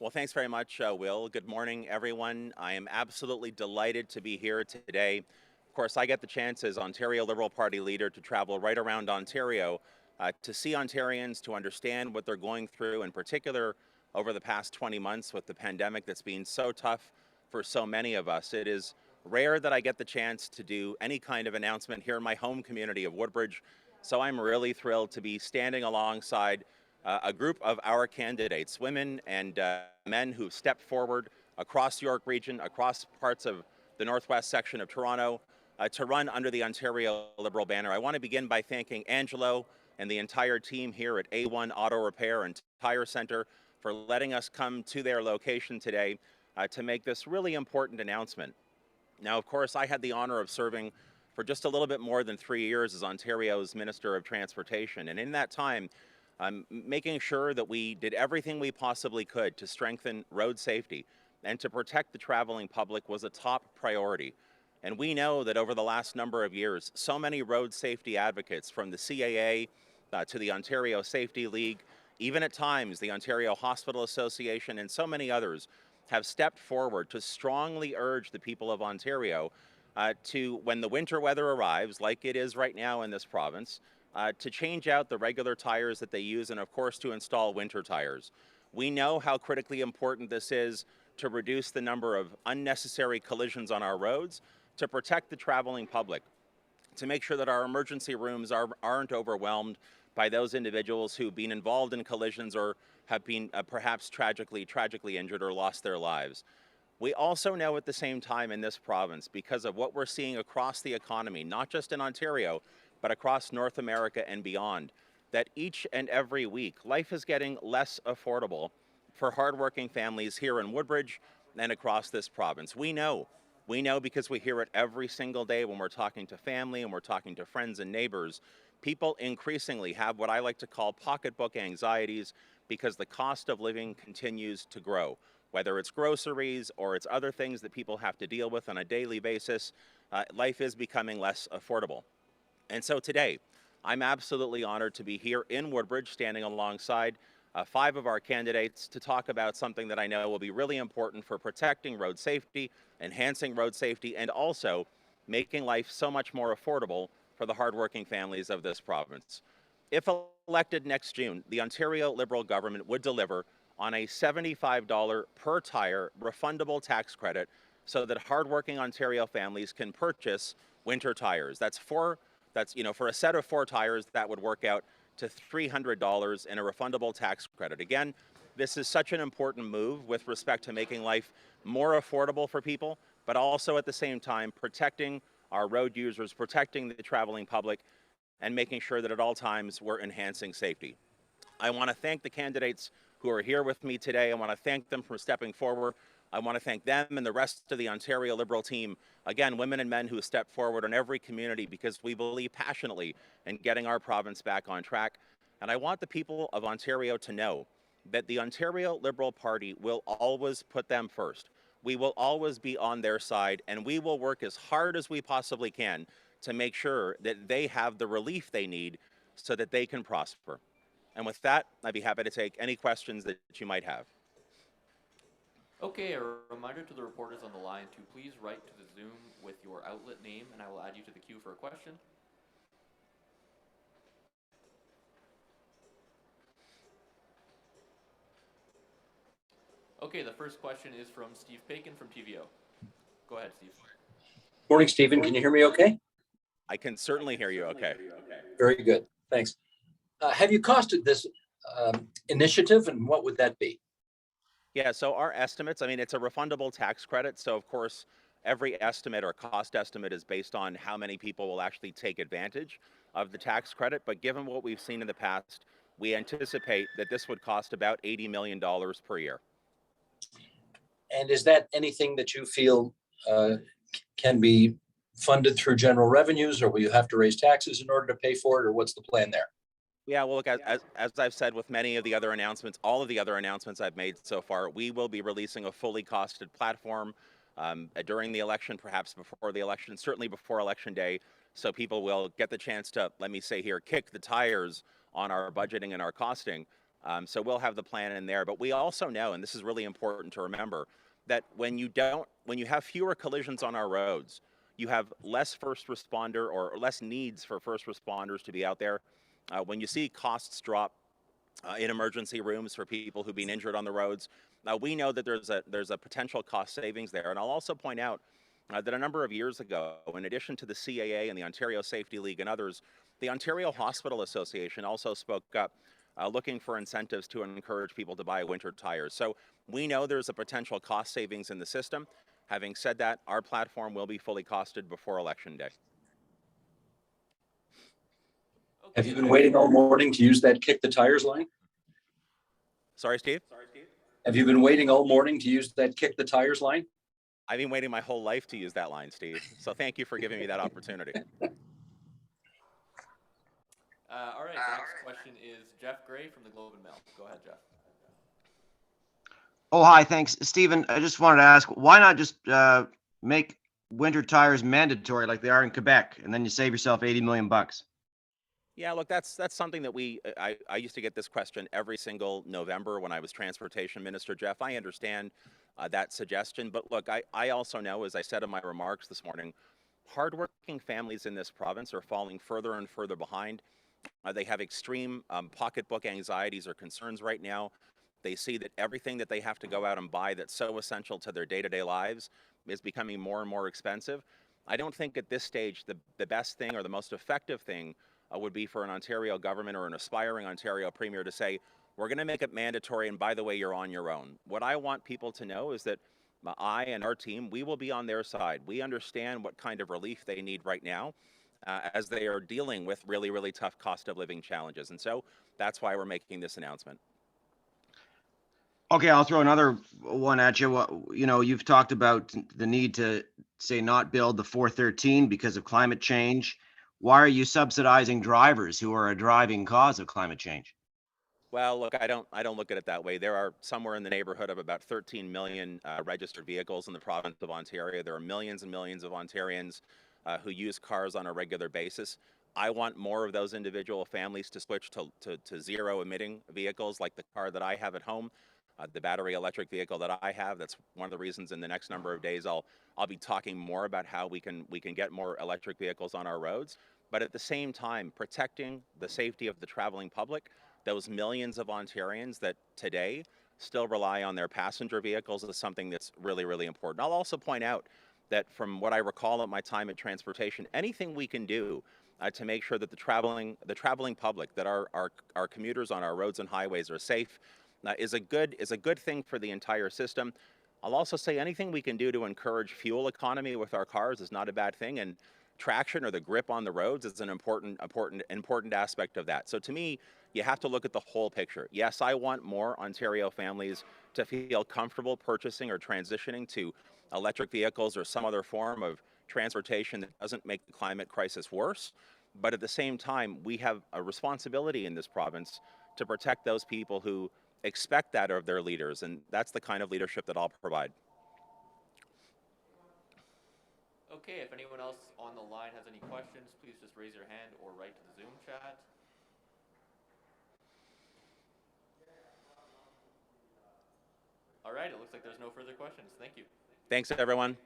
Well, thanks very much, Will. Good morning, everyone. I am absolutely delighted to be here today. Of course, I get the chance as Ontario Liberal Party leader to travel right around Ontario to see Ontarians, to understand what they're going through, in particular over the past 20 months with the pandemic that's been so tough for so many of us. It is rare that I get the chance to do any kind of announcement here in my home community of Woodbridge. So I'm really thrilled to be standing alongside a group of our candidates, women and men who've stepped forward across the York region, across parts of the northwest section of Toronto, to run under the Ontario Liberal banner. I want to begin by thanking Angelo and the entire team here at A1 Auto Repair and Tire Center for letting us come to their location today to make this really important announcement. Now, of course, I had the honor of serving for just a little bit more than 3 years as Ontario's Minister of Transportation, and in that time, making sure that we did everything we possibly could to strengthen road safety and to protect the traveling public was a top priority. And we know that over the last number of years, so many road safety advocates from the CAA to the Ontario Safety League, even at times the Ontario Hospital Association and so many others have stepped forward to strongly urge the people of Ontario to, when the winter weather arrives, like it is right now in this province, to change out the regular tires that they use and, of course, to install winter tires. We know how critically important this is to reduce the number of unnecessary collisions on our roads, to protect the traveling public, to make sure that our emergency rooms aren't overwhelmed by those individuals who've been involved in collisions or have been perhaps tragically injured or lost their lives. We also know at the same time in this province, because of what we're seeing across the economy, not just in Ontario, but across North America and beyond, that each and every week, life is getting less affordable for hardworking families here in Woodbridge and across this province. We know because we hear it every single day when we're talking to family and we're talking to friends and neighbors. People increasingly have what I like to call pocketbook anxieties because the cost of living continues to grow. Whether it's groceries or it's other things that people have to deal with on a daily basis, life is becoming less affordable. And so today, I'm absolutely honored to be here in Woodbridge, standing alongside 5 of our candidates to talk about something that I know will be really important for protecting road safety, enhancing road safety, and also making life so much more affordable for the hardworking families of this province. If elected next June, the Ontario Liberal government would deliver on a $75 per tire refundable tax credit so that hardworking Ontario families can purchase winter tires. For a set of 4 tires, that would work out to $300 in a refundable tax credit. Again, this is such an important move with respect to making life more affordable for people, but also at the same time protecting our road users, protecting the traveling public, and making sure that at all times we're enhancing safety. I want to thank the candidates who are here with me today. I want to thank them for stepping forward. I want to thank them and the rest of the Ontario Liberal team. Again, women and men who step forward in every community because we believe passionately in getting our province back on track. And I want the people of Ontario to know that the Ontario Liberal Party will always put them first. We will always be on their side, and we will work as hard as we possibly can to make sure that they have the relief they need so that they can prosper. And with that, I'd be happy to take any questions that you might have. Okay, a reminder to the reporters on the line to please write to the Zoom with your outlet name, and I will add you to the queue for a question. Okay, the first question is from Steve Paikin from TVO. Go ahead, Steve. Morning, Stephen. Can you hear me okay? I can certainly hear you okay. Very good. Thanks. Have you costed this initiative, and what would that be? Yeah, so our estimates, it's a refundable tax credit. So, of course, every estimate or cost estimate is based on how many people will actually take advantage of the tax credit. But given what we've seen in the past, we anticipate that this would cost about $80 million per year. And is that anything that you feel can be funded through general revenues, or will you have to raise taxes in order to pay for it, or what's the plan there? Yeah, well, look, as I've said with many of the other announcements, all of the other announcements I've made so far, we will be releasing a fully costed platform during the election, perhaps before the election, certainly before Election Day, so people will get the chance to, let me say here, kick the tires on our budgeting and our costing. So we'll have the plan in there. But we also know, and this is really important to remember, that when you have fewer collisions on our roads, you have less first responder or less needs for first responders to be out there. When you see costs drop in emergency rooms for people who've been injured on the roads, we know that there's a potential cost savings there. And I'll also point out that a number of years ago, in addition to the CAA and the Ontario Safety League and others, the Ontario Hospital Association also spoke up looking for incentives to encourage people to buy winter tires. So we know there's a potential cost savings in the system. Having said that, our platform will be fully costed before Election Day. Have you been waiting all morning to use that kick the tires line? Sorry, Steve? Have you been waiting all morning to use that kick the tires line? I've been waiting my whole life to use that line, Steve. So thank you for giving me that opportunity. All right, the next question is Jeff Gray from the Globe and Mail. Go ahead, Jeff. Oh, hi, thanks. Stephen, I just wanted to ask, why not just make winter tires mandatory like they are in Quebec, and then you save yourself 80 million bucks? Yeah, look, that's something that I used to get this question every single November when I was transportation minister, Jeff. I understand that suggestion, but look, I also know, as I said in my remarks this morning, hardworking families in this province are falling further and further behind. They have extreme pocketbook anxieties or concerns right now. They see that everything that they have to go out and buy that's so essential to their day-to-day lives is becoming more and more expensive. I don't think at this stage the best thing or the most effective thing would be for an Ontario government or an aspiring Ontario premier to say, we're going to make it mandatory, and by the way, you're on your own. What I want people to know is that I and our team, we will be on their side. We understand what kind of relief they need right now as they are dealing with really, really tough cost of living challenges. And so that's why we're making this announcement. Okay, I'll throw another one at you. You know, you've talked about the need to, say, not build the 413 because of climate change. Why are you subsidizing drivers who are a driving cause of climate change? Well, look, I don't look at it that way. There are somewhere in the neighborhood of about 13 million registered vehicles in the province of Ontario. There are millions and millions of Ontarians who use cars on a regular basis. I want more of those individual families to switch to zero emitting vehicles like the car that I have at home, the battery electric vehicle that I have. That's one of the reasons in the next number of days I'll be talking more about how we can get more electric vehicles on our roads. But at the same time, protecting the safety of the traveling public, those millions of Ontarians that today still rely on their passenger vehicles, is something that's really, really important. I'll also point out that from what I recall at my time at transportation, anything we can do to make sure that the traveling public, that our commuters on our roads and highways are safe, is a good thing for the entire system. I'll also say anything we can do to encourage fuel economy with our cars is not a bad thing, and traction or the grip on the roads is an important aspect of that. So to me, you have to look at the whole picture. Yes, I want more Ontario families to feel comfortable purchasing or transitioning to electric vehicles or some other form of transportation that doesn't make the climate crisis worse. But at the same time, we have a responsibility in this province to protect those people who expect that of their leaders, and that's the kind of leadership that I'll provide. Okay, if anyone else on the line has any questions, please just raise your hand or write to the Zoom chat. All right, it looks like there's no further questions. Thank you. Thanks, everyone.